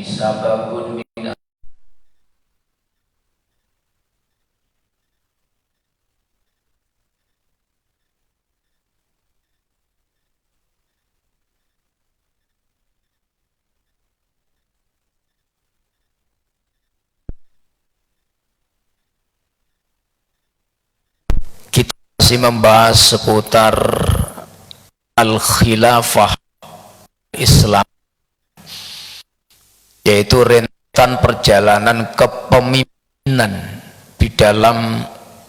sababun min kita masih membahas seputar al-khilafah Islam, yaitu rentetan perjalanan kepemimpinan di dalam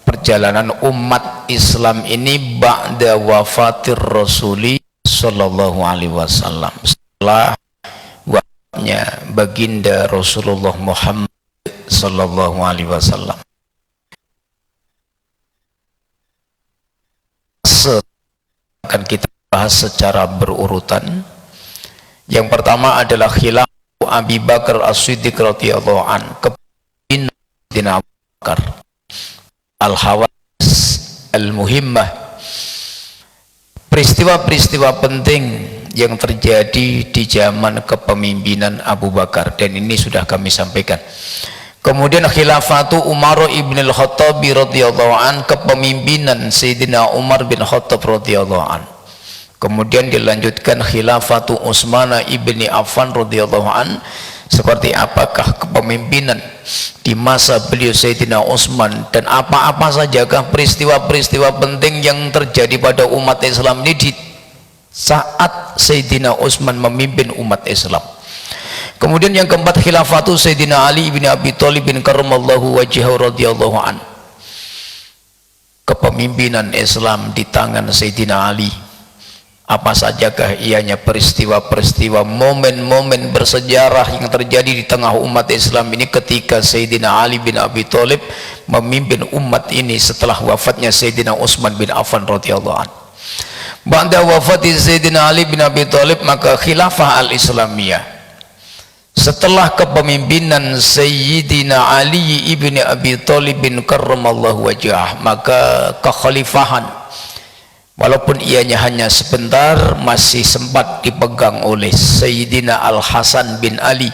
perjalanan umat Islam ini ba'da wafatir Rasuli sallallahu alaihi wasallam, setelah wafatnya baginda Rasulullah Muhammad sallallahu alaihi wasallam. Akan kita bahas secara berurutan. Yang pertama adalah khilafah Abi Bakar As-Siddiq radhiyallahu an, kepemimpinan Abu Bakar, al-hawadis al-muhimmah, peristiwa-peristiwa penting yang terjadi di zaman kepemimpinan Abu Bakar, dan ini sudah kami sampaikan. Kemudian khilafatu Umar ibn al-Khattab radhiyallahu an, kepemimpinan Sayyidina Umar bin Khattab radhiyallahu an. Kemudian dilanjutkan khilafatu Utsman ibni Affan radhiyallahu an, seperti apakah kepemimpinan di masa beliau Sayyidina Utsman, dan apa-apa sajakah peristiwa-peristiwa penting yang terjadi pada umat Islam ini di saat Sayyidina Utsman memimpin umat Islam. Kemudian yang keempat khilafatu Sayyidina Ali bin Abi Thalib bin karramallahu wajhahu radhiyallahu an, kepemimpinan Islam di tangan Sayyidina Ali. Apa sajakah ianya peristiwa-peristiwa, momen-momen bersejarah yang terjadi di tengah umat Islam ini ketika Sayyidina Ali bin Abi Thalib memimpin umat ini setelah wafatnya Sayyidina Utsman bin Affan radhiyallahu an. Ba'da wafati Sayyidina Ali bin Abi Thalib, maka khilafah al-Islamiyah setelah kepemimpinan Sayyidina Ali ibn Abi Thalib bin karramallahu wajhah, maka kekhalifahan walaupun ianya hanya sebentar masih sempat dipegang oleh Sayyidina Al-Hasan bin Ali,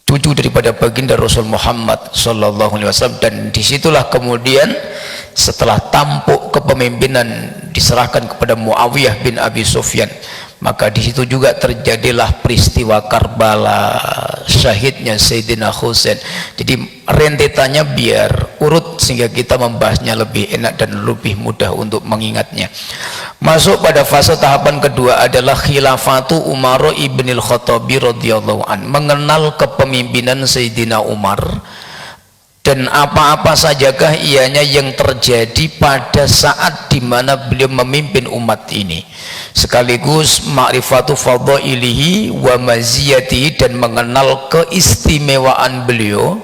cucu daripada baginda Rasul Muhammad sallallahu alaihi wasallam, dan disitulah kemudian setelah tampuk kepemimpinan diserahkan kepada Muawiyah bin Abi Sufyan, maka di situ juga terjadilah peristiwa Karbala, syahidnya Sayyidina Husain. Jadi rentetannya biar urut sehingga kita membahasnya lebih enak dan lebih mudah untuk mengingatnya. Masuk pada fase tahapan kedua adalah khilafatu Umar ibn al-Khattab radhiyallahu an, mengenal kepemimpinan Sayyidina Umar dan apa-apa sajakah ianya yang terjadi pada saat dimana beliau memimpin umat ini, sekaligus ma'rifatu fadhailihi wa maziyatihi, dan mengenal keistimewaan beliau,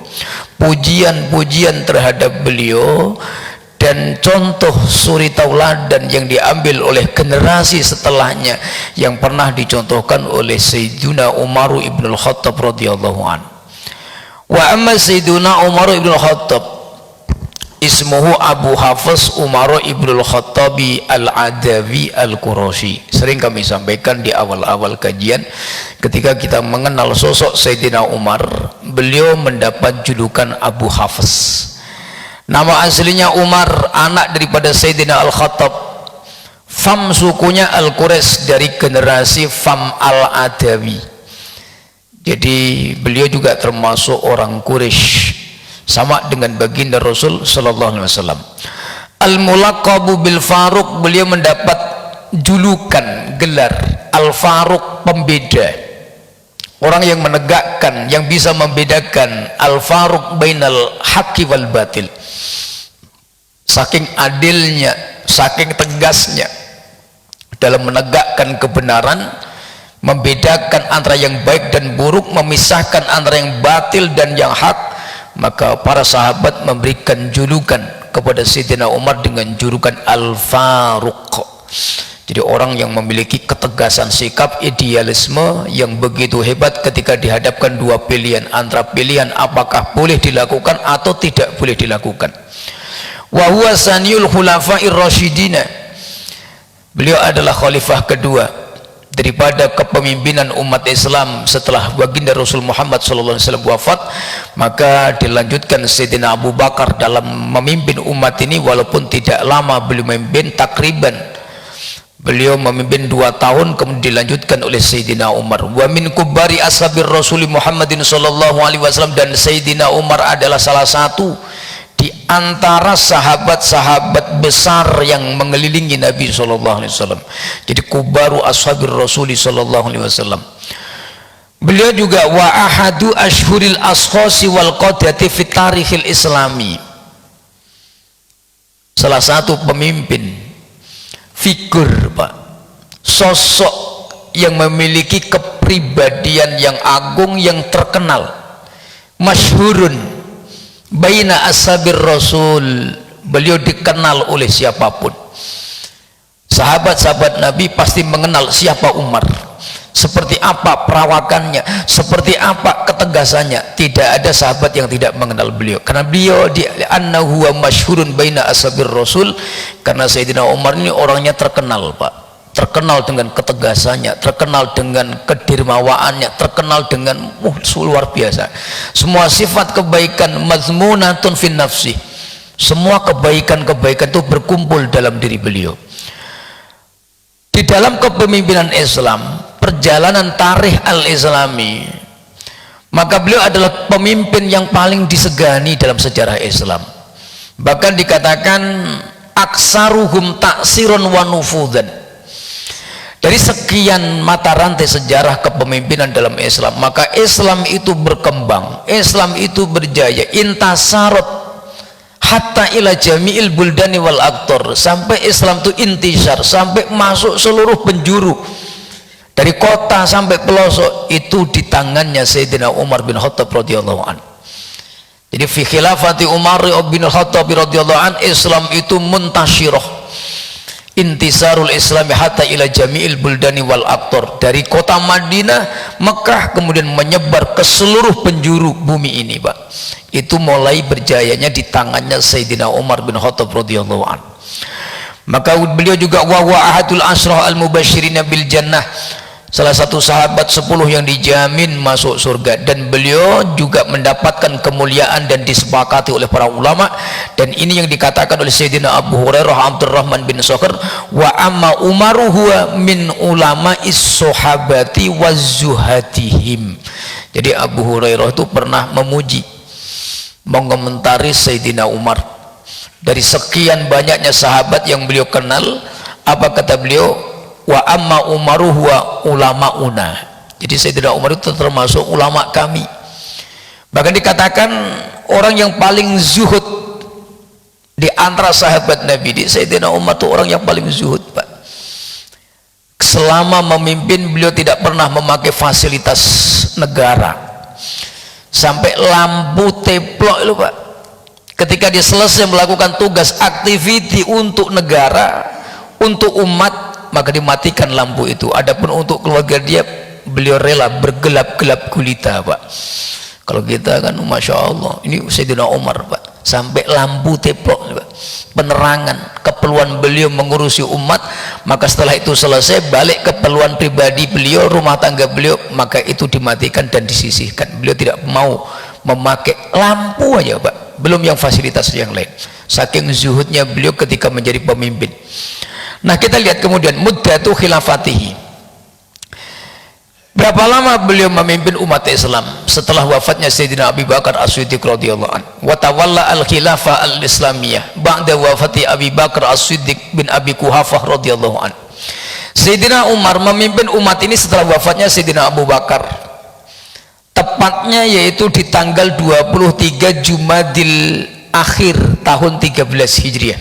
pujian-pujian terhadap beliau, dan contoh suri tauladan yang diambil oleh generasi setelahnya yang pernah dicontohkan oleh Sayyidina Umar ibn al-Khattab radhiyallahu anhu. Wa amma Sayyiduna Umar ibn al-Khattab ismuhu Abu Hafiz Umar ibn al-Khattabi al-Adawi al-Qurashi. Sering kami sampaikan di awal-awal kajian, ketika kita mengenal sosok Sayyidina Umar, beliau mendapat julukan Abu Hafiz. Nama aslinya Umar, anak daripada Sayyidina Al-Khattab. Fam sukunya Al-Quraisy, dari generasi Fam al-Adawi. Jadi beliau juga termasuk orang Quraisy, sama dengan baginda Rasul sallallahu alaihi wasallam. Al-mulaqabu bil Faruq, beliau mendapat julukan, gelar Al-Faruq, pembeda, orang yang menegakkan, yang bisa membedakan Al-Faruq bainal haqqi wal batil. Saking adilnya, saking tegasnya dalam menegakkan kebenaran, membedakan antara yang baik dan buruk, memisahkan antara yang batil dan yang hak, maka para sahabat memberikan julukan kepada Sayyidina Umar dengan julukan Al-Faruq. Jadi orang yang memiliki ketegasan sikap, idealisme yang begitu hebat ketika dihadapkan dua pilihan, antara pilihan apakah boleh dilakukan atau tidak boleh dilakukan. Wa huwa saniyul khulafa'ir rasyidina, beliau adalah khalifah kedua daripada kepemimpinan umat Islam setelah baginda Rasul Muhammad SAW wafat, maka dilanjutkan Sayyidina Abu Bakar dalam memimpin umat ini. Walaupun tidak lama beliau memimpin, takriban beliau memimpin 2 tahun, kemudian dilanjutkan oleh Sayyidina Umar. Wa min kubari ashabir Rasul Muhammadin SAW, dan Sayyidina Umar adalah salah satu di antara sahabat-sahabat besar yang mengelilingi Nabi SAW. Jadi kubaru ashabir Rasul SAW. Beliau juga wa ahadu ashhuril ashkhasi wal qadati fit tarikhil islami, salah satu pemimpin, figur, Pak, sosok yang memiliki kepribadian yang agung, yang terkenal, masyhurun baina ashabir Rasul. Beliau dikenal oleh siapapun. Sahabat-sahabat Nabi pasti mengenal siapa Umar, seperti apa perawakannya, seperti apa ketegasannya. Tidak ada sahabat yang tidak mengenal beliau, karena beliau di annahu wa masyhurun baina ashabir Rasul, karena Sayyidina Umar ini orangnya terkenal, Pak, terkenal dengan ketegasannya, terkenal dengan kedermawaannya, terkenal dengan luar biasa. Semua sifat kebaikan mazmunatun fin nafsi, semua kebaikan-kebaikan itu berkumpul dalam diri beliau. Di dalam kepemimpinan Islam, perjalanan tarikh al-islami, maka beliau adalah pemimpin yang paling disegani dalam sejarah Islam. Bahkan dikatakan aksaruhum taksirun wa nufudan. Dari sekian mata rantai sejarah kepemimpinan dalam Islam, maka Islam itu berkembang, Islam itu berjaya, intasarot hatta ila jami'il buldani wal aktor, sampai Islam itu intisar, sampai masuk seluruh penjuru, dari kota sampai pelosok, itu di tangannya Sayyidina Umar bin Khattab radhiyallahu anhu. Jadi fi khilafati Umar bin Khattab radhiyallahu anhu, Islam itu muntasyirah, intisarul Islam hatta ila jami'il buldani wal aktor, dari kota Madinah, Mekah, kemudian menyebar ke seluruh penjuru bumi ini, Pak. Itu mulai berjayanya di tangannya Sayyidina Umar bin Khattab radhiyallahu anhu. Maka beliau juga wa ahadul asrah al mubasyirina bil jannah, salah satu sahabat 10 yang dijamin masuk surga, dan beliau juga mendapatkan kemuliaan dan disepakati oleh para ulama. Dan ini yang dikatakan oleh Sayyidina Abu Hurairah Abdurrahman bin Sakhir, wa amma Umaru huwa min ulama'is sahabati wazzuhatihim. Jadi Abu Hurairah itu pernah memuji, mengomentari Sayyidina Umar. Dari sekian banyaknya sahabat yang beliau kenal, apa kata beliau? Wa amma Umaru huwa ulamauna. Jadi Sayyidina Umar itu termasuk ulama kami. Bahkan dikatakan orang yang paling zuhud di antara sahabat Nabi, di Sayyidina Umar itu orang yang paling zuhud, Pak. Selama memimpin beliau tidak pernah memakai fasilitas negara, sampai lampu teplok itu, Pak, ketika dia selesai melakukan tugas aktiviti untuk negara, untuk umat, maka dimatikan lampu itu. Adapun untuk keluarga dia, beliau rela bergelap-gelap gulita, Pak. Kalau kita kan Masya Allah, ini Sayyidina Umar, Pak, sampai lampu teplok, Pak, penerangan, keperluan beliau mengurusi umat. Maka setelah itu selesai, balik keperluan pribadi beliau, rumah tangga beliau, maka itu dimatikan dan disisihkan. Beliau tidak mau memakai lampu aja, Pak, belum yang fasilitas yang lain, saking zuhudnya beliau ketika menjadi pemimpin. Nah, kita lihat kemudian muddatu khilafatihi, berapa lama beliau memimpin umat Islam setelah wafatnya Sayyidina Abu Bakar As-Siddiq radhiyallahu anhu. Wa tawalla al-khilafah al-islamiyah ba'da wafati Abu Bakar As-Siddiq bin Abi Quhafah radhiyallahu anhu. Sayyidina Umar memimpin umat ini setelah wafatnya Sayyidina Abu Bakar, tepatnya yaitu di tanggal 23 Jumadil Akhir tahun 13 Hijriah.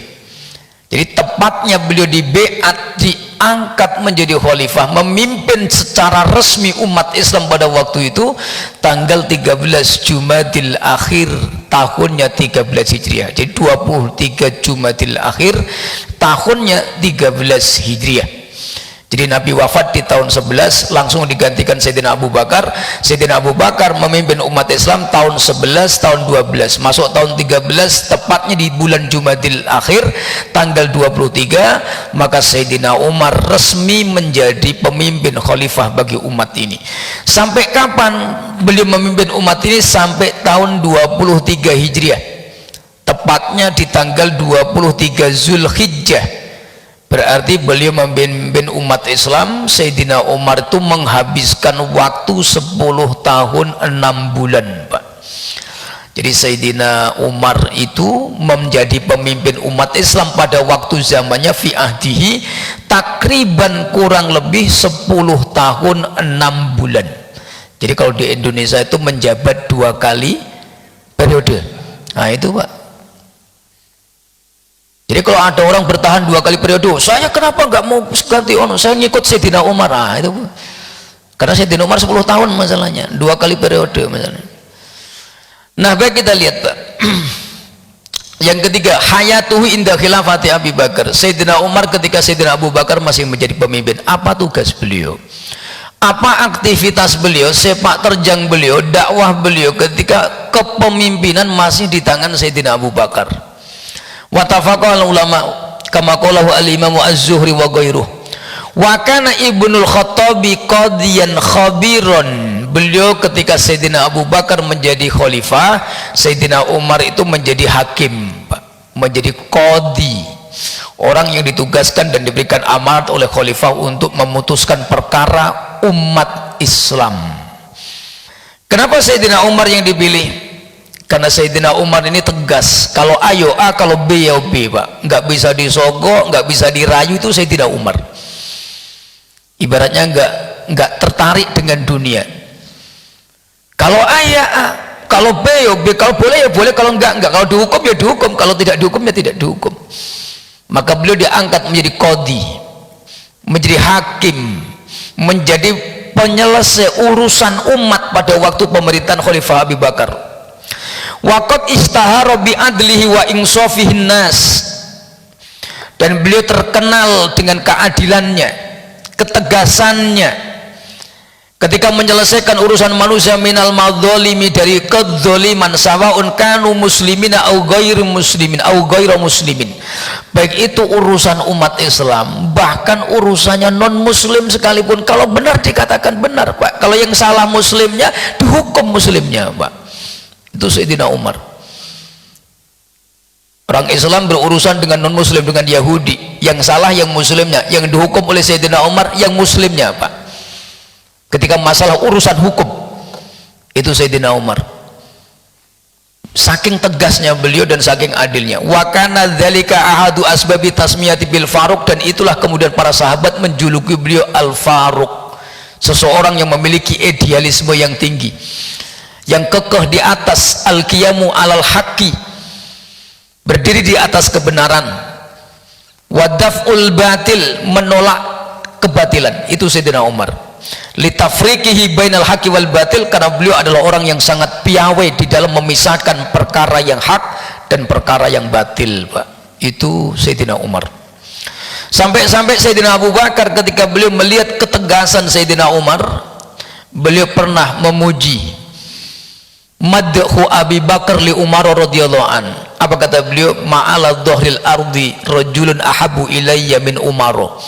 Jadi tepatnya beliau dibeat, diangkat menjadi khalifah, memimpin secara resmi umat Islam pada waktu itu tanggal 13 Jumadil Akhir tahunnya 13 Hijriah. Jadi 23 Jumadil Akhir tahunnya 13 Hijriah. Jadi Jadi Nabi wafat di tahun 11, langsung digantikan Sayyidina Abu Bakar. Sayyidina Abu Bakar memimpin umat Islam tahun 11, tahun 12, masuk tahun 13, tepatnya di bulan Jumadil Akhir tanggal 23, maka Sayyidina Umar resmi menjadi pemimpin khalifah bagi umat ini. Sampai kapan beliau memimpin umat ini? Sampai tahun 23 Hijriah, tepatnya di tanggal 23 Zulhijjah. Berarti beliau memimpin umat Islam. Sayyidina Umar itu menghabiskan waktu 10 tahun 6 bulan, Pak. Jadi Sayyidina Umar itu menjadi pemimpin umat Islam pada waktu zamannya fi ahdihi takriban kurang lebih 10 tahun 6 bulan. Jadi kalau di Indonesia itu menjabat 2 kali periode. Nah itu, Pak. Jadi kalau ada orang bertahan 2 kali periode, saya kenapa nggak mau ganti ono? Saya ngikut Sayyidina Umar. Ah, itu karena Sayyidina Umar 10 tahun masalahnya, 2 kali periode masalahnya. Nah, baik, kita lihat, Pak. Yang ketiga, hayatuhu inda khilafati Abi Bakar. Sayyidina Umar ketika Sayyidina Abu Bakar masih menjadi pemimpin, apa tugas beliau? Apa aktivitas beliau, sepak terjang beliau, dakwah beliau ketika kepemimpinan masih di tangan Sayyidina Abu Bakar? Watafaqal ulama kama qalahu al-Imam Az-Zuhri wa ghairuh. Wa kana Ibnul Khattabi qadiyan khabiran. Beliau ketika Sayyidina Abu Bakar menjadi khalifah, Sayyidina Umar itu menjadi hakim, Pak, menjadi qadi, orang yang ditugaskan dan diberikan amanat oleh khalifah untuk memutuskan perkara umat Islam. Kenapa Sayyidina Umar yang dipilih? Karena Sayyidina Umar ini tegas, kalau A yo A, kalau B ya B, Pak. Nggak bisa disogok, nggak bisa dirayu. Itu Sayyidina Umar. Ibaratnya nggak tertarik dengan dunia. Kalau A ya A, kalau B ya B, kalau boleh ya boleh, kalau enggak. Kalau dihukum ya dihukum, kalau tidak dihukum ya tidak dihukum. Maka beliau diangkat menjadi qadhi, menjadi hakim, menjadi penyelesai urusan umat pada waktu pemerintahan Khalifah Abi Bakar. Waqad istahara bi adlihi wa insafihin nas. Dan beliau terkenal dengan keadilannya, ketegasannya ketika menyelesaikan urusan manusia minal madzalimi, dari kedzaliman, sawaun kanu muslimina au ghairu muslimin au ghairu muslimin, baik itu urusan umat Islam, bahkan urusannya non muslim sekalipun. Kalau benar dikatakan benar, Pak. Kalau yang salah muslimnya dihukum muslimnya, Pak. Itu Sayyidina Umar. Orang Islam berurusan dengan non muslim, dengan Yahudi, yang salah yang muslimnya, yang dihukum oleh Sayyidina Umar yang muslimnya, Pak. Ketika masalah urusan hukum, itu Sayyidina Umar. Saking tegasnya beliau dan saking adilnya. Wa kana dzalika ahadu asbabi tasmiyati bil Faruq, dan itulah kemudian para sahabat menjuluki beliau Al Faruq, seseorang yang memiliki idealisme yang tinggi, yang kekeh di atas al-qiyamu alal haqqi, berdiri di atas kebenaran, wadaf'ul batil, menolak kebatilan. Itu Sayyidina Umar. Litafriqihi bainal haqqi wal batil, karena beliau adalah orang yang sangat piawai di dalam memisahkan perkara yang hak dan perkara yang batil, Pak. Itu Sayyidina Umar. Sampai-sampai Sayyidina Abu Bakar ketika beliau melihat ketegasan Sayyidina Umar, beliau pernah memuji madhu Abi Bakar li Umar radhiyallahu an. Apa kata beliau? Ma'ala dhahril ardi rajulun ahabu ilayya min Umar.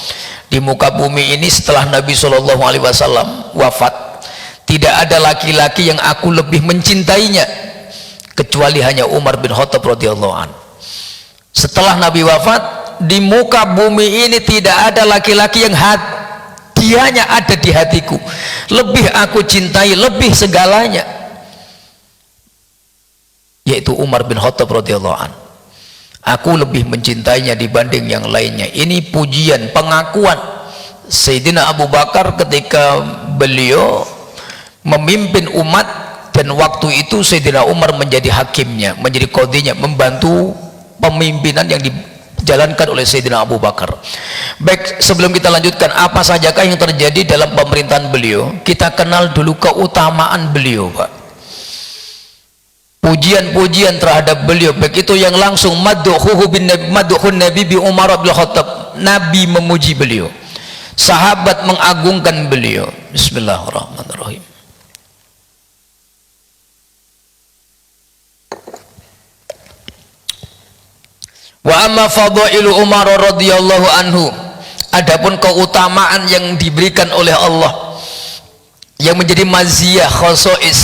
Di muka bumi ini setelah Nabi SAW wafat, tidak ada laki-laki yang aku lebih mencintainya kecuali hanya Umar bin Khattab radhiyallahu an. Setelah Nabi wafat, di muka bumi ini tidak ada laki-laki yang hadiahnya ada di hatiku, lebih aku cintai, lebih segalanya, yaitu Umar bin Khattab radhiyallahu an. Aku lebih mencintainya dibanding yang lainnya. Ini pujian, pengakuan Sayyidina Abu Bakar ketika beliau memimpin umat, dan waktu itu Sayyidina Umar menjadi hakimnya, menjadi qadhinya, membantu pemimpinan yang dijalankan oleh Sayyidina Abu Bakar. Baik, sebelum kita lanjutkan apa sajakah yang terjadi dalam pemerintahan beliau, kita kenal dulu keutamaan beliau, Pak. Pujian-pujian terhadap beliau, baik itu yang langsung madhuhu bin Nabi, madhuhun Nabi bi Umar bin Khattab, Nabi memuji beliau. sahabat mengagungkan beliau. Bismillahirrahmanirrahim. Wa amma fadailu Umar radhiyallahu anhu, adapun keutamaan yang diberikan oleh Allah yang menjadi maziyah khosais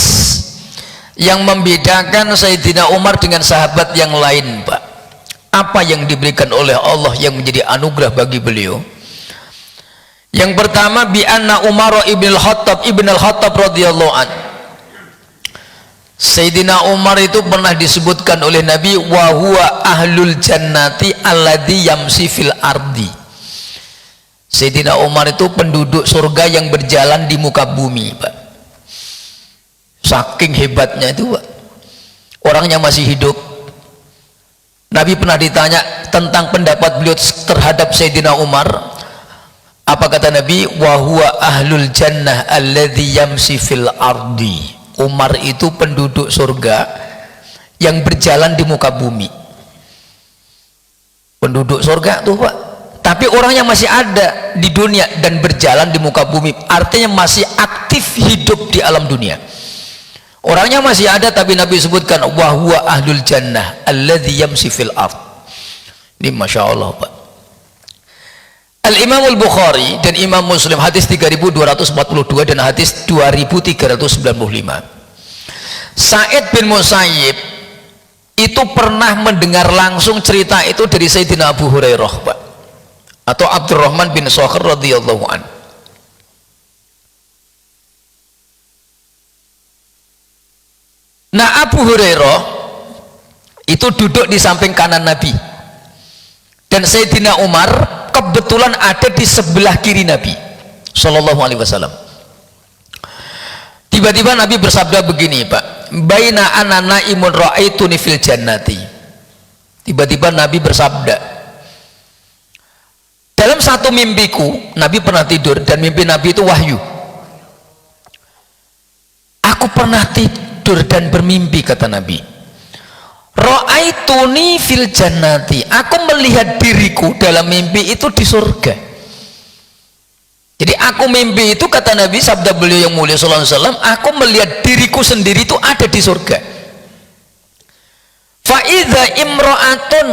yang membedakan Sayyidina Umar dengan sahabat yang lain, Pak. Apa yang diberikan oleh Allah yang menjadi anugerah bagi beliau? Yang pertama, bi anna Umar ibn al-Khattab radhiyallahu an. Sayyidina Umar itu pernah disebutkan oleh Nabi wa huwa ahlul jannati alladhi yamsi fil ardi. Sayyidina Umar itu penduduk surga yang berjalan di muka bumi, Pak. Saking hebatnya itu, Pak. Orangnya masih hidup. Nabi pernah ditanya tentang pendapat beliau terhadap Sayyidina Umar. Apa kata Nabi? Wa huwa ahlul jannah alladhi yamsi fil ardi. Umar itu penduduk surga yang berjalan di muka bumi. Penduduk surga tuh, Pak. Tapi orangnya masih ada di dunia dan berjalan di muka bumi. Artinya masih aktif hidup di alam dunia. Orangnya masih ada, tapi Nabi sebutkan wa huwa ahlul jannah alladzi yamsi fil ard. Ini Masya Allah, Pak. Al-Imam Al-Bukhari dan Imam Muslim hadis 3242 dan hadis 2395. Sa'id bin Musayyib itu pernah mendengar langsung cerita itu dari Sayyidina Abu Hurairah, Pak, atau Abdurrahman bin Sakhir radhiyallahu an. Nah, Abu Hurairah itu duduk di samping kanan Nabi dan Sayyidina Umar kebetulan ada di sebelah kiri Nabi Sallallahu Alaihi Wasallam. Tiba-tiba Nabi bersabda begini, Pak, baina ana naimun ra'aituni fil jannati. Tiba-tiba Nabi bersabda, dalam satu mimpiku, Nabi pernah tidur dan mimpi Nabi itu wahyu. Aku pernah tidur dan bermimpi, kata Nabi, ra'aituni fil jannati, aku melihat diriku dalam mimpi itu di surga. Jadi aku mimpi itu, kata Nabi, sabda beliau yang mulia sallallahu alaihi wasallam, aku melihat diriku sendiri itu ada di surga. Fa idza imra'atun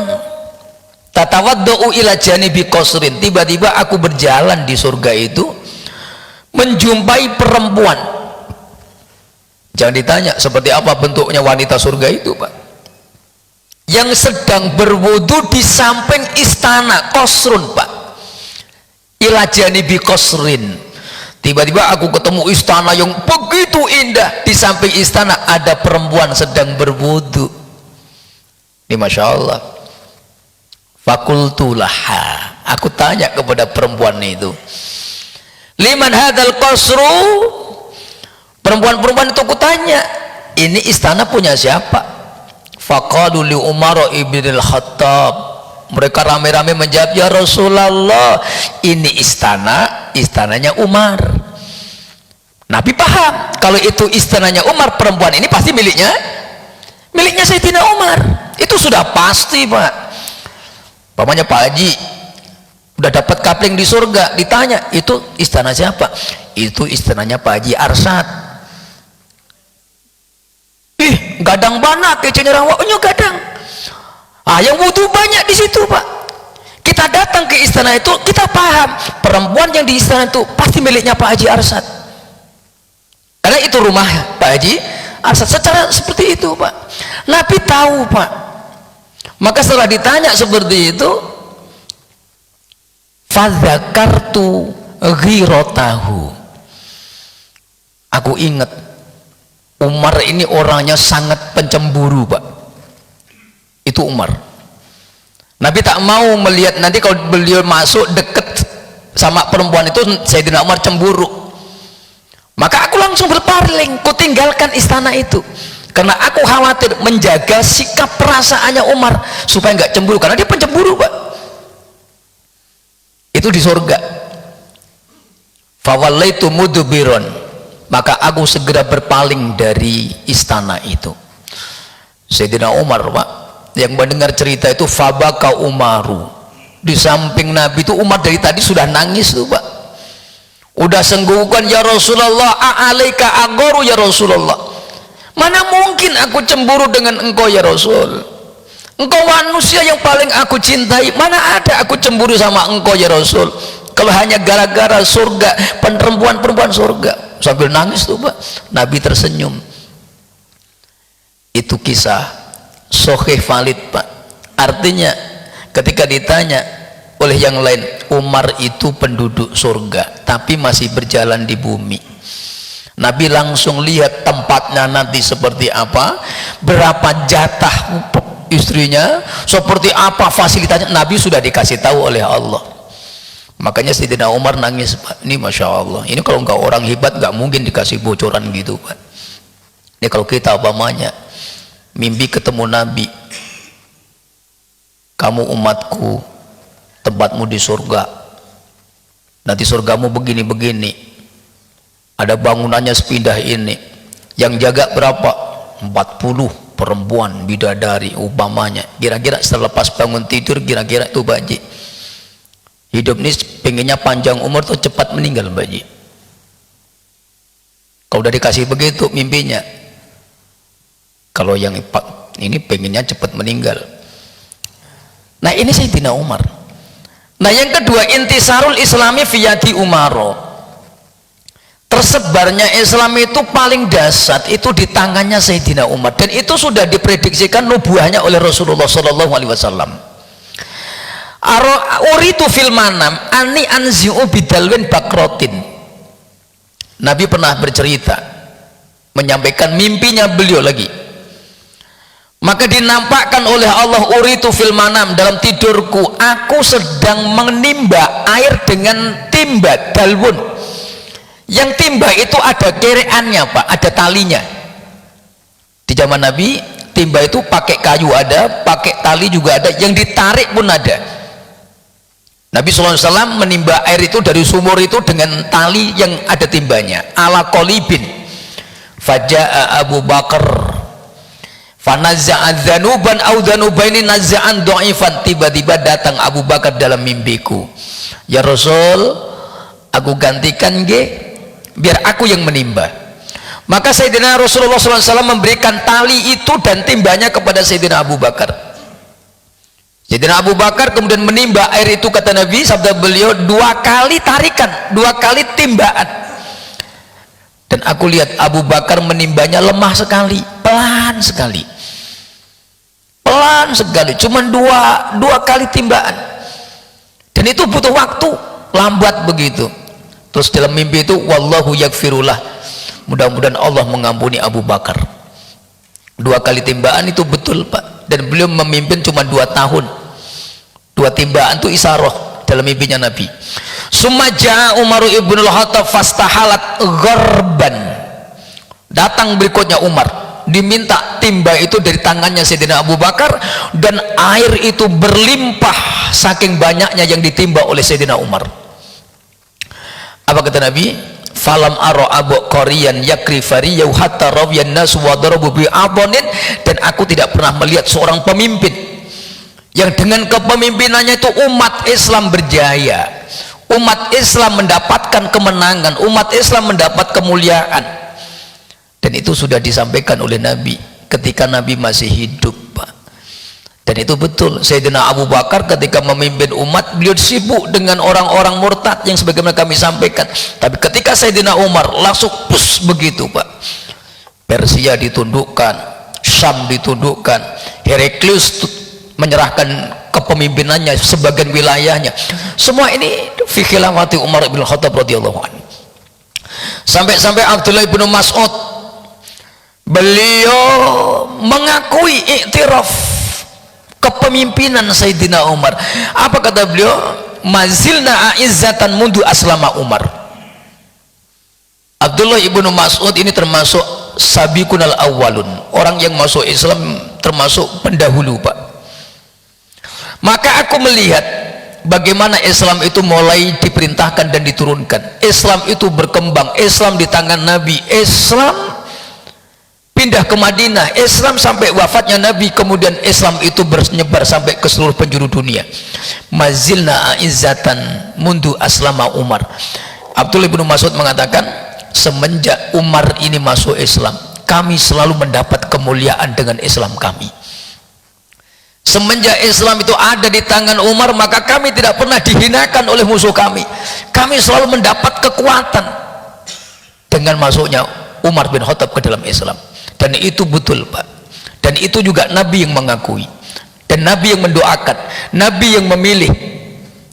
tatawaddau ila janibi qasrin, tiba-tiba aku berjalan di surga itu menjumpai perempuan. Jangan ditanya seperti apa bentuknya wanita surga itu, Pak, yang sedang berwudu di samping istana qasrun, Pak. Ila janibi qasrin, tiba-tiba aku ketemu istana yang begitu indah. Di samping istana ada perempuan sedang berwudu. Ini Masya Allah. Fakultulaha, aku tanya kepada perempuan itu, liman hadal qasru, perempuan-perempuan itu aku tanya, ini istana punya siapa? Faqalu li Umar ibn al-Khattab, mereka rame-rame menjawab, ya Rasulullah, ini istananya Umar. Nabi paham kalau itu istananya Umar, perempuan ini pasti miliknya Sayyidina Umar. Itu sudah pasti, Pak. Pamannya Pak Haji udah dapat kapling di surga, ditanya, itu istana siapa? Itu istananya Pak Haji Arsyad. Ih, gadang banak kecenya rawaknya gadang. Yang wudu banyak di situ, Pak. Kita datang ke istana itu, kita paham perempuan yang di istana itu pasti miliknya Pak Haji Arsyad, karena itu rumah Pak Haji Arsyad. Secara seperti itu, Pak, Nabi tahu, Pak. Maka setelah ditanya seperti itu, fadzakartu ghiratahu, aku ingat Umar ini orangnya sangat pencemburu, Pak. Itu Umar. Nabi tak mau melihat nanti kalau beliau masuk dekat sama perempuan itu, Sayyidina Umar cemburu. Maka aku langsung berpaling, ku tinggalkan istana itu, karena aku khawatir menjaga sikap perasaannya Umar supaya nggak cemburu, karena dia pencemburu, Pak. Itu di surga. Fawallaitu mudbiron, maka aku segera berpaling dari istana itu. Sayyidina Umar, Pak, yang mendengar cerita itu, fabaka Umaru, di samping Nabi itu Umar dari tadi sudah nangis tuh, Pak. Udah senggukan ya Rasulullah, a'alaika agharu ya Rasulullah. Mana mungkin aku cemburu dengan engkau ya Rasul. Engkau manusia yang paling aku cintai, mana ada aku cemburu sama engkau ya Rasul. Kalau hanya gara-gara surga, perempuan-perempuan surga. Sambil nangis tuh Pak, Nabi tersenyum. Itu kisah sahih valid Pak. Artinya ketika ditanya oleh yang lain, Umar itu penduduk surga tapi masih berjalan di bumi, Nabi langsung lihat tempatnya nanti seperti apa, berapa jatah istrinya, seperti apa fasilitasnya, Nabi sudah dikasih tahu oleh Allah. Makanya Sayyidina Umar nangis Pak. Ini Masya Allah, ini kalau nggak orang hebat nggak mungkin dikasih bocoran gitu Pak. Ini kalau kita umpamanya mimpi ketemu Nabi, kamu umatku, tempatmu di surga, nanti surgamu begini-begini, ada bangunannya sepindah ini, yang jaga berapa? 40 perempuan bidadari umpamanya. Kira-kira selepas bangun tidur, kira-kira itu Baji, hidup ini pengennya panjang umur tuh cepat meninggal Baji. Kalau udah dikasih begitu mimpinya, kalau yang ini pengennya cepat meninggal. Nah ini Sayyidina Umar. Nah yang kedua, intisarul islami fiyadi Umaro. Tersebarnya Islam itu paling dasar itu di tangannya Sayyidina Umar, dan itu sudah diprediksikan nubuahnya oleh Rasulullah SAW. Uritu fil manam ani anzi'u bidalwin bakrotin. Nabi pernah bercerita, menyampaikan mimpinya beliau lagi. Maka dinampakkan oleh Allah, uritu fil manam, dalam tidurku aku sedang menimba air dengan timba dalwun. Yang timba itu ada kereannya Pak, ada talinya. Di zaman Nabi timba itu pakai kayu ada, pakai tali juga ada, yang ditarik pun ada. Nabi SAW menimba air itu dari sumur itu dengan tali yang ada timbanya, ala kolibin. Faja'a Abu Bakar fanaza'an dhanuban au dhanubaini naza'an do'ifan. Tiba-tiba datang Abu Bakar dalam mimpiku, ya Rasul, aku gantikan biar aku yang menimba. Maka Sayyidina Rasulullah SAW memberikan tali itu dan timbanya kepada Sayyidina Abu Bakar. Sayyidina Abu Bakar kemudian menimba air itu, kata Nabi, sabda beliau, 2 kali tarikan, 2 kali timbaan. Dan aku lihat Abu Bakar menimbanya lemah sekali, pelan sekali, pelan sekali, cuman dua kali timbaan, dan itu butuh waktu, lambat begitu. Terus dalam mimpi itu, wallahu yakfirullah, mudah-mudahan Allah mengampuni Abu Bakar. 2 kali timbaan itu betul Pak, dan beliau memimpin cuma 2 tahun. 2 timbaan itu isaroh dalam mimpinya Nabi. Summa ja'a Umar ibn al-Khattab fastahalat gharban. Datang berikutnya Umar, diminta timba itu dari tangannya Sayyidina Abu Bakar, dan air itu berlimpah saking banyaknya yang ditimba oleh Sayyidina Umar. Apa kata Nabi? Falam aro abu qariyan yakrifari yau hatta rawiyan nas wa darabu bi abonin. Dan aku tidak pernah melihat seorang pemimpin yang dengan kepemimpinannya itu umat Islam berjaya, umat Islam mendapatkan kemenangan, umat Islam mendapat kemuliaan. Dan itu sudah disampaikan oleh Nabi ketika Nabi masih hidup Pak. Dan itu betul, Sayyidina Abu Bakar ketika memimpin umat, beliau sibuk dengan orang-orang murtad yang sebagaimana kami sampaikan. Tapi ketika Sayyidina Umar langsung pus begitu Pak, Persia ditundukkan, Syam ditundukkan, Heraklius menyerahkan kepemimpinannya sebagian wilayahnya. Semua ini fi khilafati Umar bin Khattab radhiyallahu anhu. Sampai-sampai Abdullah bin Mas'ud, beliau mengakui iktiraf kepemimpinan Sayyidina Umar. Apa kata beliau? Mazilna a'izzatan mundu aslama Umar. Abdullah ibnu Mas'ud ini termasuk sabiqunal awwalun, orang yang masuk Islam termasuk pendahulu Pak. Maka aku melihat bagaimana Islam itu mulai diperintahkan dan diturunkan. Islam itu berkembang, Islam di tangan Nabi, Islam pindah ke Madinah, Islam sampai wafatnya Nabi, kemudian Islam itu menyebar sampai ke seluruh penjuru dunia. Mazilna a'izzatan mundu aslama Umar. Abdullah bin Mas'ud mengatakan, semenjak Umar ini masuk Islam, kami selalu mendapat kemuliaan dengan Islam kami. Semenjak Islam itu ada di tangan Umar, maka kami tidak pernah dihinakan oleh musuh kami. Kami selalu mendapat kekuatan dengan masuknya Umar bin Khattab ke dalam Islam. Dan itu betul, Pak. Dan itu juga Nabi yang mengakui, dan Nabi yang mendoakan, Nabi yang memilih,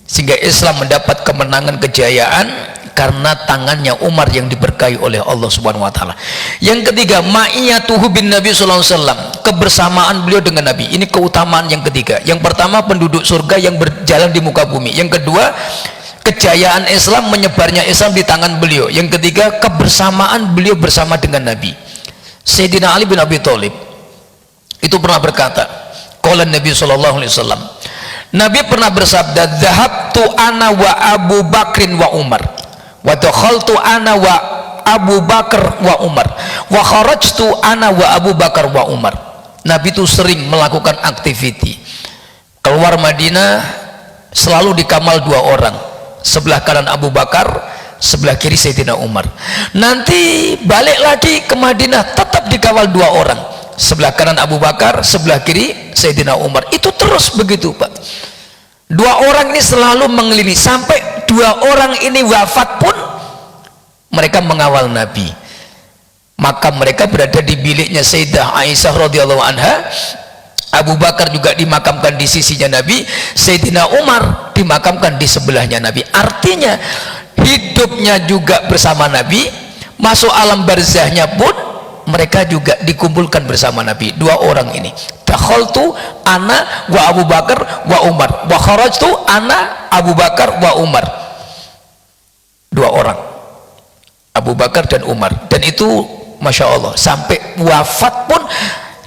sehingga Islam mendapat kemenangan, kejayaan karena tangannya Umar yang diberkahi oleh Allah Subhanahu wa taala. Yang ketiga, ma'iyatuhu bin Nabi sallallahu alaihi wasallam, kebersamaan beliau dengan Nabi. Ini keutamaan yang ketiga. Yang pertama, penduduk surga yang berjalan di muka bumi. Yang kedua, kejayaan Islam, menyebarnya Islam di tangan beliau. Yang ketiga, kebersamaan beliau bersama dengan Nabi. Sayyidina Ali bin Abi Thalib itu pernah berkata, qala Nabi sallallahu alaihi wasallam, Nabi pernah bersabda, "Dhahabtu ana wa Abu Bakrin wa Umar, wa dakhaltu ana wa Abu Bakar wa Umar, wa kharajtu ana wa Abu Bakar wa Umar." Nabi itu sering melakukan aktiviti keluar Madinah, selalu dikamal dua orang, sebelah kanan Abu Bakar, sebelah kiri Sayyidina Umar. Nanti balik lagi ke Madinah, tetap dikawal dua orang, sebelah kanan Abu Bakar, sebelah kiri Sayyidina Umar. Itu terus begitu, Pak. Dua orang ini selalu mengelilingi, sampai dua orang ini wafat pun mereka mengawal Nabi. Maka mereka berada di biliknya Sayyidah Aisyah radhiyallahu anha. Abu Bakar juga dimakamkan di sisinya Nabi, Sayyidina Umar dimakamkan di sebelahnya Nabi. Artinya hidupnya juga bersama Nabi, masuk alam barzahnya pun mereka juga dikumpulkan bersama Nabi. Dua orang ini, dakhaltu ana wa Abu Bakar wa Umar, wa kharajtu ana Abu Bakar wa Umar. Dua orang, Abu Bakar dan Umar. Dan itu Masya Allah, sampai wafat pun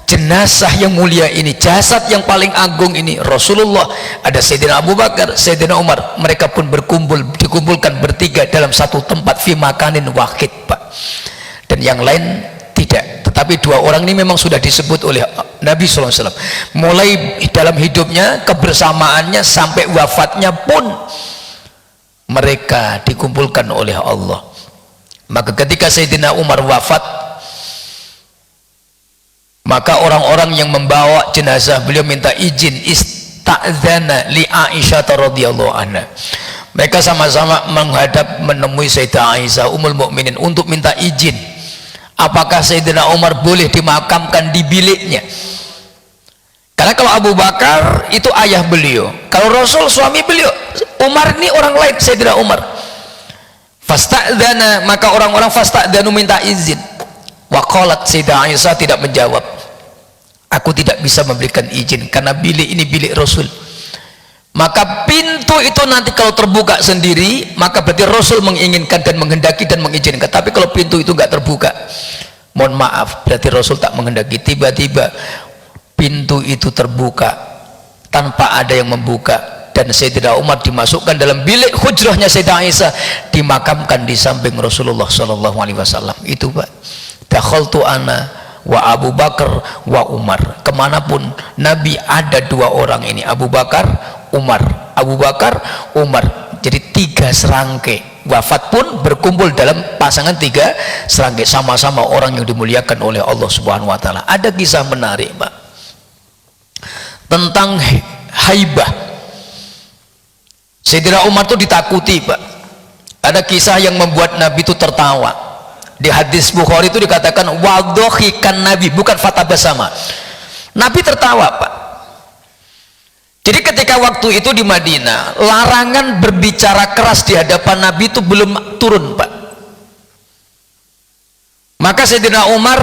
jenazah yang mulia ini, jasad yang paling agung ini, Rasulullah, ada Sayyidina Abu Bakar, Sayyidina Umar, mereka pun dikumpulkan bertiga dalam satu tempat, fi makanin wahid, Pak. Dan yang lain tidak, tetapi dua orang ini memang sudah disebut oleh Nabi SAW, mulai dalam hidupnya, kebersamaannya, sampai wafatnya pun mereka dikumpulkan oleh Allah. Maka ketika Sayyidina Umar wafat, maka orang-orang yang membawa jenazah beliau minta izin, ista'dzana li Aisyah radhiyallahu anha. Mereka sama-sama menghadap menemui Sayyidah Aisyah Ummul Mukminin untuk minta izin, apakah Sayyidina Umar boleh dimakamkan di biliknya. Karena kalau Abu Bakar itu ayah beliau, kalau Rasul suami beliau, Umar ini orang lain, Sayyidina Umar. Fasta'dzana, maka orang-orang fasta'dzanu minta izin. Wa qalat, Sayyidah Aisyah tidak menjawab, aku tidak bisa memberikan izin karena bilik ini bilik Rasul. Maka pintu itu nanti kalau terbuka sendiri, maka berarti Rasul menginginkan dan menghendaki dan mengizinkan. Tapi kalau pintu itu enggak terbuka, mohon maaf, berarti Rasul tak menghendaki. Tiba-tiba pintu itu terbuka tanpa ada yang membuka, dan Sayyidina Umar dimasukkan dalam bilik hujrahnya Sayyidah Aisyah, dimakamkan di samping Rasulullah SAW. Itu, Pak. Dakhaltu ana wa Abu Bakar wa Umar. Kemanapun Nabi ada dua orang ini, Abu Bakar, Umar, Abu Bakar, Umar. Jadi tiga serangkai, wafat pun berkumpul dalam pasangan tiga serangkai, sama-sama orang yang dimuliakan oleh Allah Subhanahu wa taala. Ada kisah menarik, Pak, tentang haibah. Sayyidina Umar itu ditakuti, Pak. Ada kisah yang membuat Nabi itu tertawa. Di hadis Bukhari itu dikatakan wadhahikan Nabi, bukan fatabasama. Nabi tertawa, Pak. Jadi ketika waktu itu di Madinah, larangan berbicara keras di hadapan Nabi itu belum turun, Pak. Maka Sayyidina Umar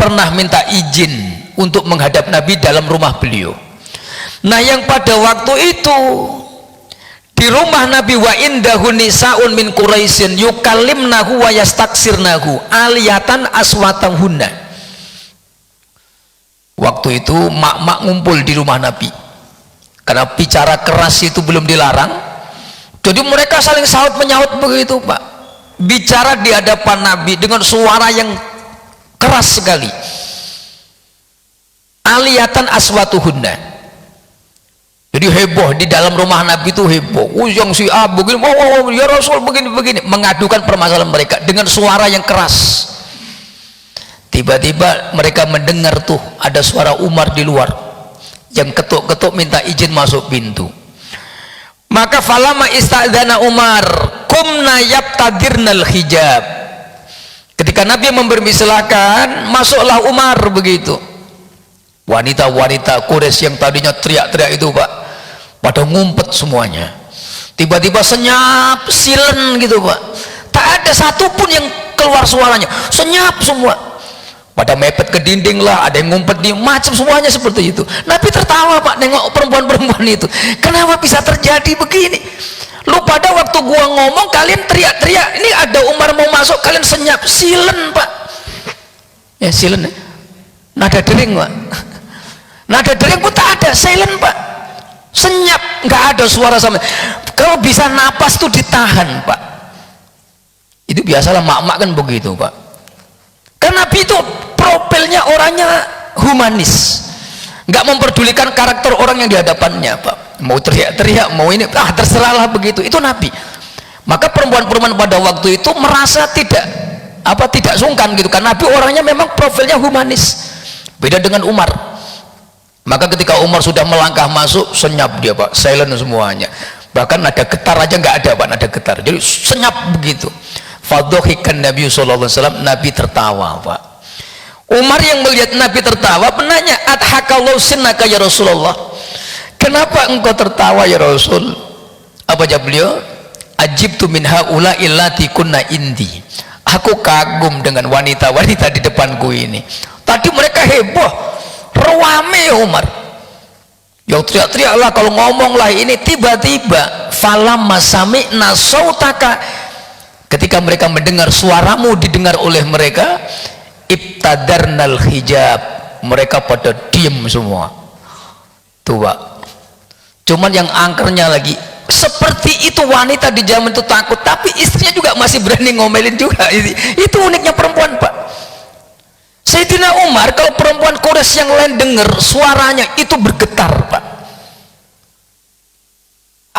pernah minta izin untuk menghadap Nabi dalam rumah beliau. Nah, yang pada waktu itu di rumah Nabi, wa indahu nisaun min Quraisyin yukallimnahu wa yastaksirnahu aliyatan aswatahunna. Waktu itu mak-mak ngumpul di rumah Nabi, karena bicara keras itu belum dilarang. Jadi mereka saling saut menyaut begitu, Pak, bicara di hadapan Nabi dengan suara yang keras sekali. Aliyatan aswatuhunna, Jadi heboh di dalam rumah Nabi itu heboh. Yang si A begini, ya Rasul begini, mengadukan permasalahan mereka dengan suara yang keras. Tiba-tiba mereka mendengar tuh ada suara Umar di luar yang ketuk-ketuk minta izin masuk pintu. Maka falama istadzana Umar kumna yabtadirnal hijab. Ketika Nabi memberi silakan, masuklah Umar begitu. Wanita-wanita Quraisy yang tadinya teriak-teriak itu Pak, pada ngumpet semuanya. Tiba-tiba senyap, silen gitu Pak. Tak ada satupun yang keluar suaranya, senyap semua. Pada mepet ke dinding lah, ada yang ngumpet di macam semuanya seperti itu. Nabi tertawa Pak, nengok perempuan-perempuan itu. Kenapa bisa terjadi begini? Lu pada waktu gua ngomong kalian teriak-teriak, ini ada Umar mau masuk kalian senyap, silen Pak. Ya silen, nada dering Pak. Nada dering pun tak ada, silent Pak. Senyap, nggak ada suara sama. Kalau bisa napas tuh ditahan Pak. Itu biasalah mak-mak kan begitu Pak. Karena Nabi itu profilnya orangnya humanis, nggak memperdulikan karakter orang yang di hadapannya Pak. Mau teriak-teriak, mau ini, terserahlah begitu. Itu Nabi. Maka perempuan-perempuan pada waktu itu merasa tidak sungkan gitu. Karena Nabi orangnya memang profilnya humanis. Beda dengan Umar. Maka ketika Umar sudah melangkah masuk, senyap dia Pak, silent semuanya. Bahkan nada getar aja nggak ada Pak, nada getar. Jadi senyap begitu. Fadhohikan Nabi SAW, Nabi tertawa Pak. Umar yang melihat Nabi tertawa menanya, adhakallahu sinnaka ya Rasulullah, kenapa engkau tertawa ya Rasul? Apa jawab beliau? Ajibtu min haula illati kunna indi. Aku kagum dengan wanita-wanita di depanku ini. Tadi mereka heboh, rame Umar, yang teriak-teriaklah kalau ngomonglah ini. Tiba-tiba falamma sami'na sautaka, ketika mereka mendengar suaramu didengar oleh mereka, ibtadarnal hijab, mereka pada diem semua tuh Pak. Cuman yang angkernya lagi, seperti itu wanita di zaman itu takut, tapi istrinya juga masih berani ngomelin juga. Itu uniknya perempuan Pak. Sayyidina Umar, kalau perempuan Quraisy yang lain dengar suaranya itu bergetar Pak,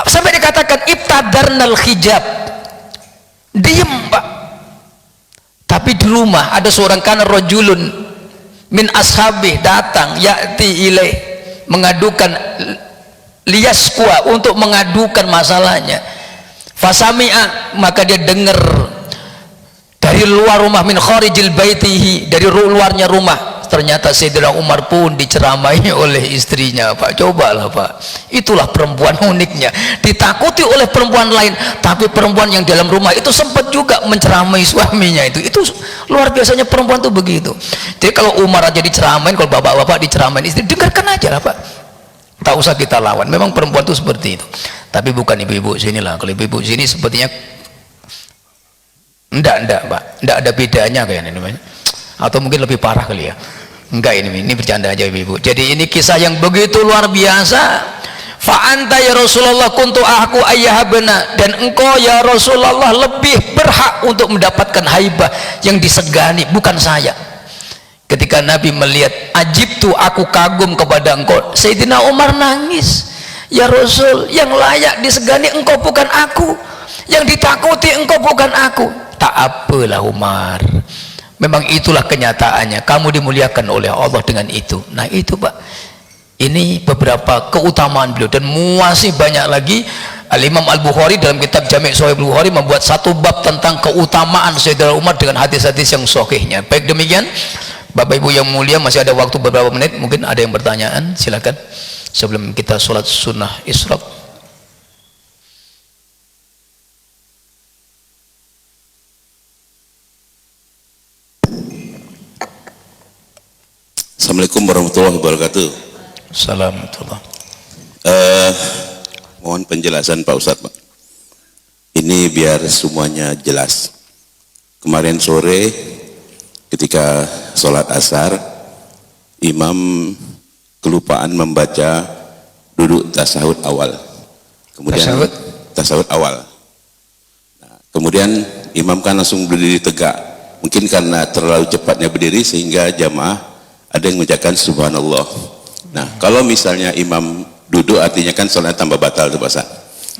sampai dikatakan ibtadarnal hijab, diem Pak. Tapi di rumah ada seorang kana rajulun min ashabih datang ya'ti ilaih, mengadukan liyaskua, untuk mengadukan masalahnya. Fasami'a, maka dia dengar dari luar rumah, min kharijil baitihi, dari luarnya rumah. Ternyata Sayyidina Umar pun diceramai oleh istrinya Pak. Cobalah Pak, itulah perempuan uniknya, ditakuti oleh perempuan lain, tapi perempuan yang dalam rumah itu sempat juga menceramai suaminya. Itu luar biasanya perempuan tuh begitu. Jadi kalau Umar aja diceramain, kalau bapak-bapak diceramain istri, dengarkan aja lah Pak, tak usah kita lawan. Memang perempuan tuh seperti itu. Tapi bukan ibu-ibu sini lah. Kalau ibu-ibu sini sepertinya enggak Pak, enggak ada bedanya kayaknya namanya. Atau mungkin lebih parah kali ya. Enggak, ini bercanda aja ibu-ibu. Jadi ini kisah yang begitu luar biasa. Fa anta ya Rasulullah kuntu aku ayyahabna, dan engkau ya Rasulullah lebih berhak untuk mendapatkan haibah yang disegani, bukan saya. Ketika Nabi melihat ajibtu, aku kagum kepada engkau, Sayyidina Umar nangis. Ya Rasul, yang layak disegani engkau bukan aku, yang ditakuti engkau bukan aku. Tak apalah Umar, memang itulah kenyataannya, kamu dimuliakan oleh Allah dengan itu. Nah itu Pak, ini beberapa keutamaan beliau, dan masih banyak lagi. Al-Imam Al-Bukhari dalam kitab Jami' Sahih Al-Bukhari membuat satu bab tentang keutamaan Sayyidina Umar dengan hadis-hadis yang sahihnya. Baik demikian Bapak Ibu yang mulia, masih ada waktu beberapa menit, mungkin ada yang bertanyaan, silakan sebelum kita sholat sunnah isyraq. Assalamualaikum warahmatullahi wabarakatuh. Assalamualaikum. Mohon penjelasan Pak Ustadz Pak. Ini biar semuanya jelas. Kemarin sore ketika sholat asar, imam kelupaan membaca duduk tasahud awal. Kemudian tasahud awal. Nah, kemudian imam kan langsung berdiri tegak. Mungkin karena terlalu cepatnya berdiri sehingga jamaah ada yang mengucapkan subhanallah. Nah, kalau misalnya imam duduk duduk artinya kan sholat tambah batal tuh Pak Ustaz.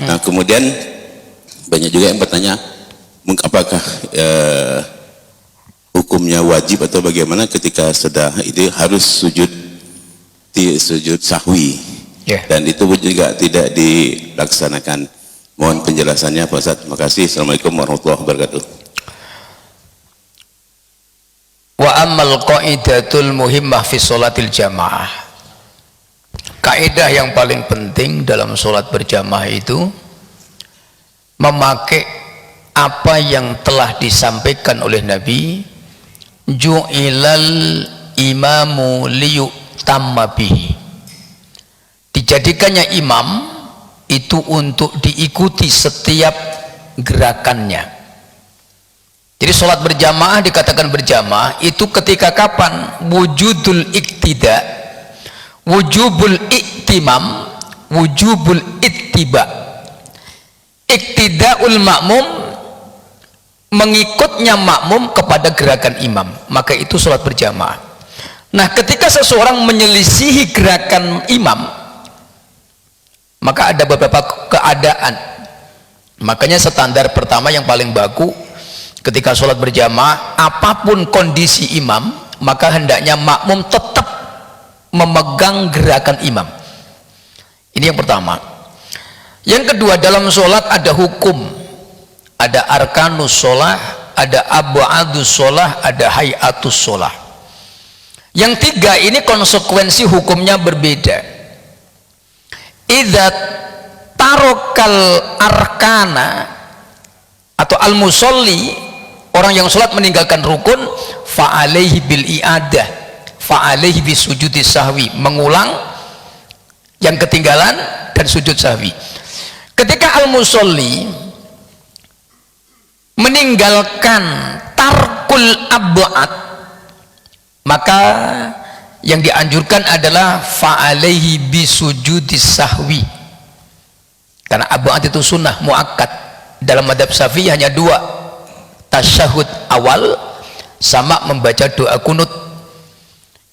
Nah kemudian banyak juga yang bertanya apakah hukumnya wajib atau bagaimana ketika sudah itu harus sujud sahwi, dan itu juga tidak dilaksanakan. Mohon penjelasannya Pak Ustaz. Terima kasih. Assalamualaikum warahmatullahi wabarakatuh. Wa ammal qaidatul muhimmah fi sholatil jamaah, kaidah yang paling penting dalam sholat berjamaah itu memakai apa yang telah disampaikan oleh Nabi, ju'ilal imamu liyutamma bihi, dijadikannya imam itu untuk diikuti setiap gerakannya. Jadi sholat berjamaah dikatakan berjamaah itu ketika kapan? Wujudul iktida, wujubul iktimam, wujubul ittiba. Iktidaul makmum, mengikutnya makmum kepada gerakan imam, maka itu sholat berjamaah. Nah ketika seseorang menyelisihi gerakan imam, maka ada beberapa keadaan. Makanya standar pertama yang paling baku ketika sholat berjamaah, apapun kondisi imam, maka hendaknya makmum tetap memegang gerakan imam. Ini yang pertama. Yang kedua, dalam sholat ada hukum, ada arkanus sholah, ada ab'adus sholah, ada hayatus sholah. Yang tiga ini konsekuensi hukumnya berbeda. Idza tarokal arkana atau al-musolli, orang yang sholat meninggalkan rukun, fa'alaihi bil i'adah, fa'alaihi bisujudi sahwi, mengulang yang ketinggalan dan sujud sahwi. Ketika al-musolli meninggalkan tarkul ab'ad, maka yang dianjurkan adalah fa'alaihi bisujudi sahwi, karena ab'ad itu sunnah muakkad. Dalam madhab syafi'i hanya dua, tasyahud awal sama membaca doa kunut.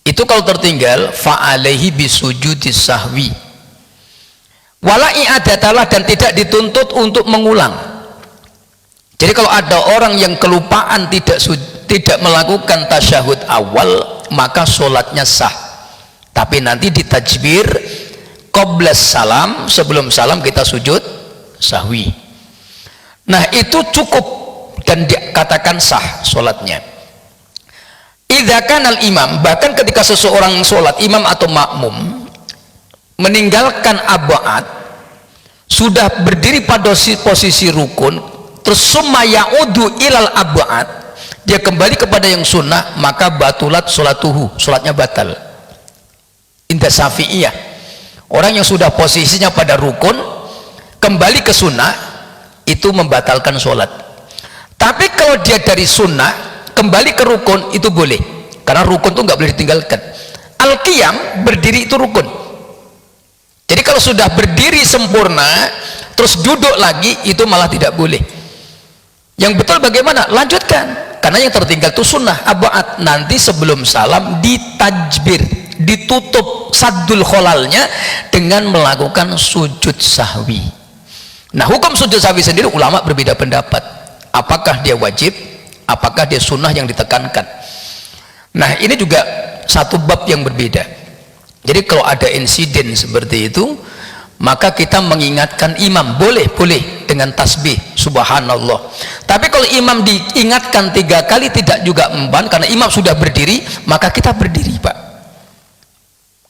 Itu kalau tertinggal fa'alaihi bisujudi sahwi, wala i'adatalah, dan tidak dituntut untuk mengulang. Jadi kalau ada orang yang kelupaan tidak melakukan tasyahud awal, maka sholatnya sah, tapi nanti ditajbir qabla salam, sebelum salam kita sujud sahwi. Nah itu cukup dan dikatakan sah sholatnya. Idza kanal imam, bahkan ketika seseorang sholat, imam atau makmum meninggalkan ab'ad, sudah berdiri pada posisi rukun, terus summa ya'udu ilal ab'ad, dia kembali kepada yang sunnah, maka batulat sholatuhu, sholatnya batal. Indah syafi'iyah, orang yang sudah posisinya pada rukun kembali ke sunnah itu membatalkan sholat. Tapi kalau dia dari sunnah kembali ke rukun itu boleh, karena rukun itu nggak boleh ditinggalkan. Al-qiyam, berdiri itu rukun. Jadi kalau sudah berdiri sempurna terus duduk lagi itu malah tidak boleh. Yang betul bagaimana? Lanjutkan, karena yang tertinggal itu sunnah ab'ad. Nanti sebelum salam ditajbir, ditutup saddul kholalnya dengan melakukan sujud sahwi. Nah hukum sujud sahwi sendiri ulama berbeda pendapat, apakah dia wajib, apakah dia sunnah yang ditekankan. Nah ini juga satu bab yang berbeda. Jadi kalau ada insiden seperti itu, maka kita mengingatkan imam, boleh dengan tasbih subhanallah. Tapi kalau imam diingatkan 3 kali tidak juga memban, karena imam sudah berdiri, maka kita berdiri Pak,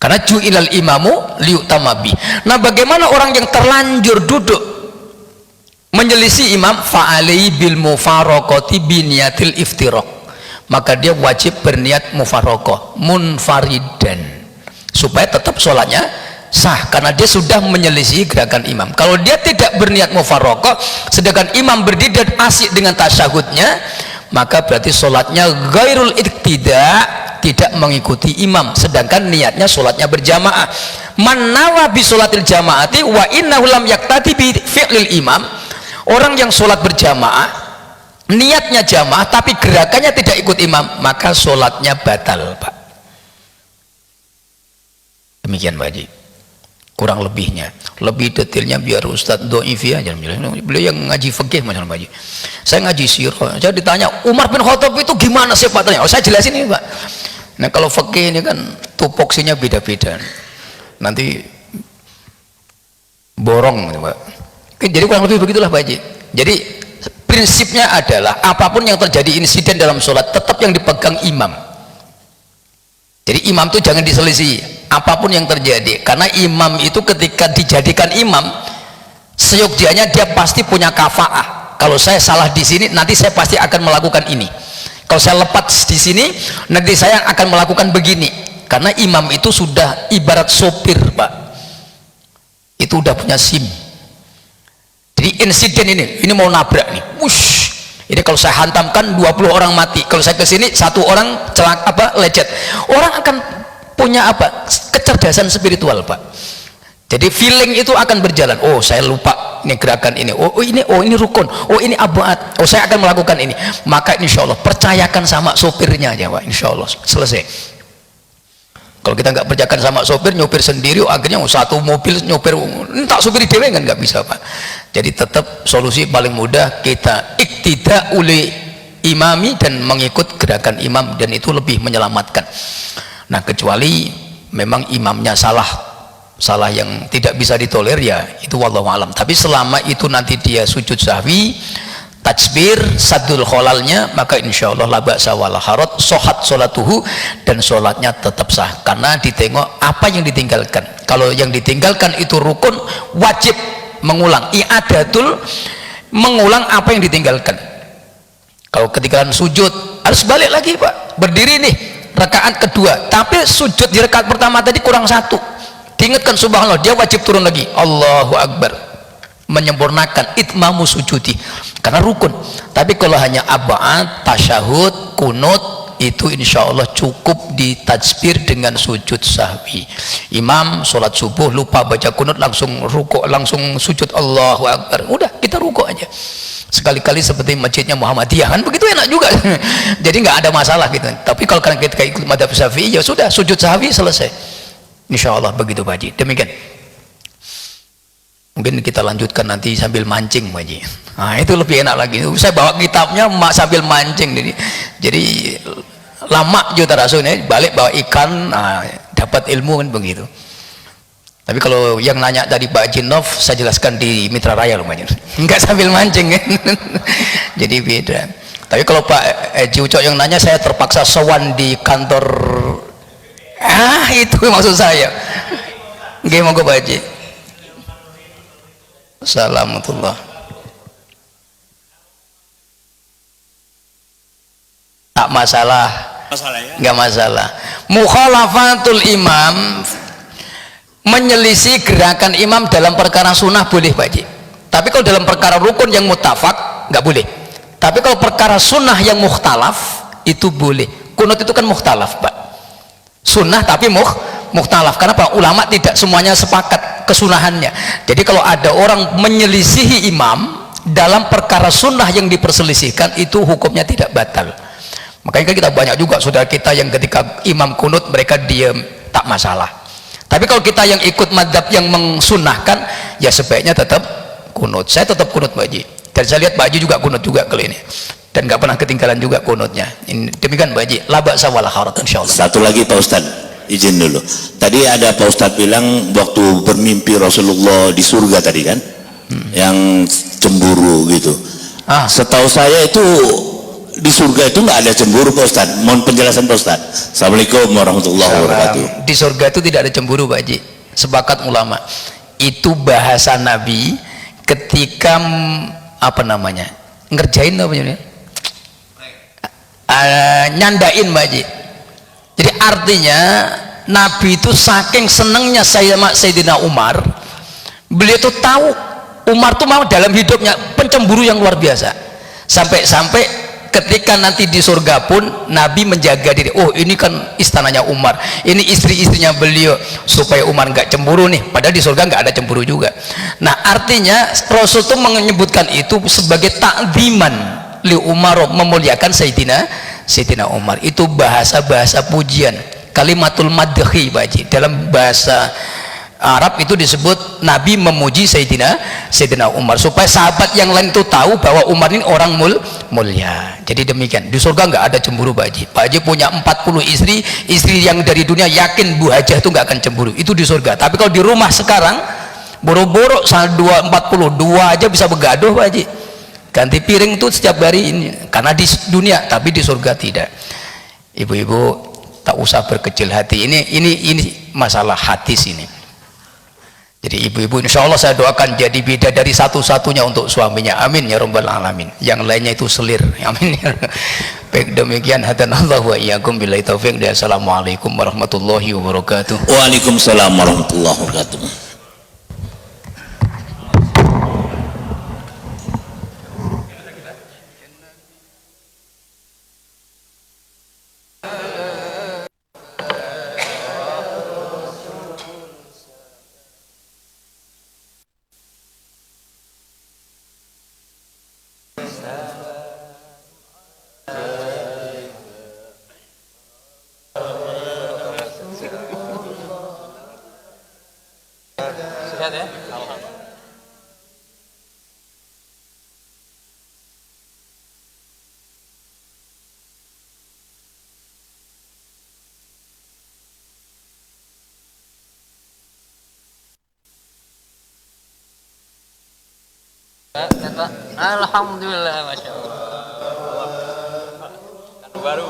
karena ju'ilal imamu liyutamma bih. Nah bagaimana orang yang terlanjur duduk menyelisih imam, fa'alaihi bil mufaraqati biniyatil iftiraq, maka dia wajib berniat mufaraqah munfaridan, supaya tetap sholatnya sah, karena dia sudah menyelisih gerakan imam. Kalau dia tidak berniat mufaraqah, sedangkan imam berdiri dan asyik dengan tasyahudnya, maka berarti sholatnya ghairul iktida, tidak mengikuti imam, sedangkan niatnya sholatnya berjamaah. Man nawa bi sholatil jamaati wa innahu lam yaktati bi fi'lil imam, orang yang sholat berjamaah niatnya jamaah tapi gerakannya tidak ikut imam, maka sholatnya batal Pak. Demikian Pak Haji. kurang lebihnya. Lebih detailnya biar Ustadz Doifi aja, beliau yang ngaji fikih macam Pak Haji. Saya ngaji sirah, saya ditanya Umar bin Khattab itu gimana sifatnya, saya jelasin ini Pak. Nah kalau fikih ini kan tupoksinya beda-beda, nanti borong Pak. Jadi kurang lebih begitulah Pak Haji. Jadi prinsipnya adalah apapun yang terjadi insiden dalam sholat tetap yang dipegang imam. Jadi imam itu jangan diselisih apapun yang terjadi, karena imam itu ketika dijadikan imam seyogyanya dia pasti punya kafaah. Kalau saya salah di sini nanti saya pasti akan melakukan ini, kalau saya lepas di sini nanti saya akan melakukan begini, karena imam itu sudah ibarat sopir Pak, itu udah punya SIM. Jadi insiden ini mau nabrak nih, wush, ini kalau saya hantamkan 20 orang mati, kalau saya ke sini satu orang lecet, orang akan punya kecerdasan spiritual Pak. Jadi feeling itu akan berjalan, oh saya lupa ini gerakan ini, oh ini rukun, oh ini abad, oh saya akan melakukan ini. Maka insya Allah percayakan sama sopirnya aja Pak, insya Allah selesai. Kalau kita nggak percayakan sama sopir, nyopir sendiri, akhirnya satu mobil nyopir tak supir dewe kan nggak bisa Pak. Jadi tetap solusi paling mudah kita iktida oleh imami dan mengikut gerakan imam, dan itu lebih menyelamatkan. Nah kecuali memang imamnya salah yang tidak bisa ditoler, ya itu wallahu alam. Tapi selama itu nanti dia sujud sahwi, takbir, sadul kholalnya, maka insya Allah la ba'sa wala haraj, sohat sholatuhu, dan sholatnya tetap sah, karena ditengok apa yang ditinggalkan. Kalau yang ditinggalkan itu rukun, wajib mengulang, i'adatul, mengulang apa yang ditinggalkan. Kalau ketinggalan sujud harus balik lagi Pak, berdiri nih rakaat kedua, tapi sujud di rakaat pertama tadi kurang satu, diingatkan subhanallah, dia wajib turun lagi, Allahu Akbar, menyempurnakan itmamu sujudi, karena rukun. Tapi kalau hanya aba'at, tasyahud, kunut, itu insya Allah cukup ditajbir dengan sujud sahwi. Imam sholat subuh lupa baca kunut, langsung rukuk, langsung sujud Allahu Akbar, udah kita rukuk aja. Sekali-kali seperti masjidnya Muhammadiyah kan begitu, enak juga. Jadi nggak ada masalah gitu. Tapi kalau kita ikut madhab syafi'i, ya sudah sujud sahwi selesai, insya Allah begitu Pak Haji. Demikian. Mungkin kita lanjutkan nanti sambil mancing Pak Haji. Nah itu lebih enak lagi, saya bawa kitabnya sambil mancing. Jadi lama juta rasulnya, balik bawa ikan, nah, dapat ilmu kan begitu. Tapi kalau yang nanya tadi Pak Haji Nov, saya jelaskan di Mitra Raya loh Pak Haji, enggak sambil mancing kan. Jadi beda. Tapi kalau Pak Haji Ucok yang nanya, saya terpaksa sowan di kantor, itu maksud saya. Gimana Pak Haji? Assalamualaikum. Tak masalah, ya? nggak masalah. Mukhalafatul imam, menyelisih gerakan imam dalam perkara sunnah boleh Pak Haji. Tapi kalau dalam perkara rukun yang muttafaq nggak boleh. Tapi kalau perkara sunnah yang mukhtalaf itu boleh. Kunut itu kan mukhtalaf Pak, sunnah tapi mukhtalaf. Karena Pak ulama tidak semuanya sepakat kesunahannya. Jadi kalau ada orang menyelisihi imam dalam perkara sunnah yang diperselisihkan, itu hukumnya tidak batal. Makanya kita banyak juga saudara kita yang ketika imam kunut mereka diam, tak masalah. Tapi kalau kita yang ikut madhab yang mensunahkan, ya sebaiknya tetap kunut. Saya tetap kunut Pak Haji, dan saya lihat Pak Haji juga kunut juga kali ini, dan nggak pernah ketinggalan juga kunutnya. Demikian Pak Haji, la ba'sa wala haraj insyaallah. Satu lagi Pak Ustadz, izin dulu. Tadi ada Pak Ustadz bilang waktu bermimpi Rasulullah di surga tadi kan, yang cemburu gitu. Setahu saya itu di surga itu nggak ada cemburu Pak Ustadz. Mohon penjelasan Pak Ustadz. Assalamualaikum warahmatullahi wabarakatuh. Di surga itu tidak ada cemburu Pak Haji, sepakat ulama. Itu bahasa Nabi ketika ngerjain nyandain Pak Haji. Jadi artinya Nabi itu saking senengnya Sayyidina Umar, beliau itu tahu Umar itu mau dalam hidupnya pencemburu yang luar biasa, sampai ketika nanti di surga pun Nabi menjaga diri, oh ini kan istananya Umar, ini istri-istrinya beliau, supaya Umar nggak cemburu nih, padahal di surga nggak ada cemburu juga. Nah artinya Rasul itu menyebutkan itu sebagai takziman li Umar, memuliakan Sayyidina Umar. Itu bahasa pujian, kalimatul madhi Pak Haji, dalam bahasa Arab itu disebut Nabi memuji Sayyidina Umar supaya sahabat yang lain itu tahu bahwa Umar ini orang mulia. Jadi demikian, di surga nggak ada cemburu Pak Haji. Pak Haji punya 40 istri yang dari dunia yakin Bu Hajah itu nggak akan cemburu, itu di surga. Tapi kalau di rumah sekarang boro-boro 42 aja bisa begaduh Pak Haji, ganti piring tuh setiap hari ini, karena di dunia, tapi di surga tidak. Ibu-ibu tak usah berkecil hati, ini masalah hadis ini. Jadi ibu-ibu insya Allah saya doakan jadi bidadari satu-satunya untuk suaminya, amin ya rabbal alamin. Yang lainnya itu selir, amin ya. Baik, demikian hadanallahu wa iyyakum billahi taufiq. Assalamualaikum warahmatullahi wabarakatuh. Waalaikumsalam warahmatullahi wabarakatuh. Sehat ya? Alhamdulillah, masya Allah. Baru.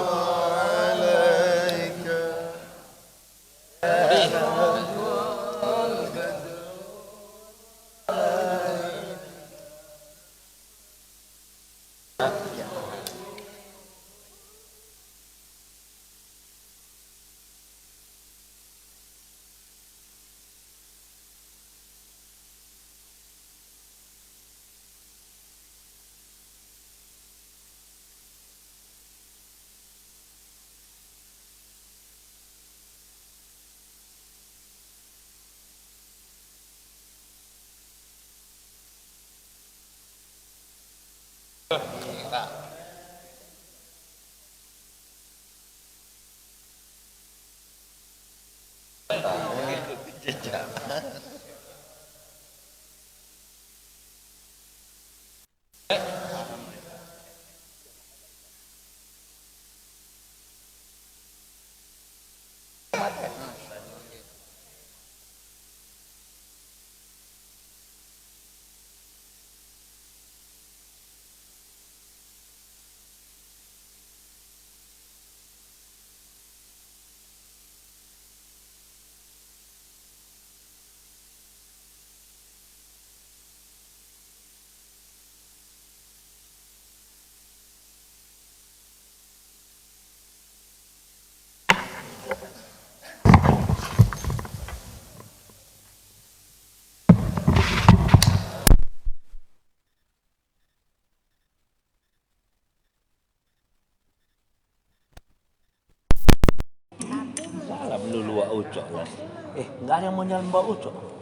Salam dulu Wak Ucok lah. Nggak ada yang mau nyalem Wak Ucok.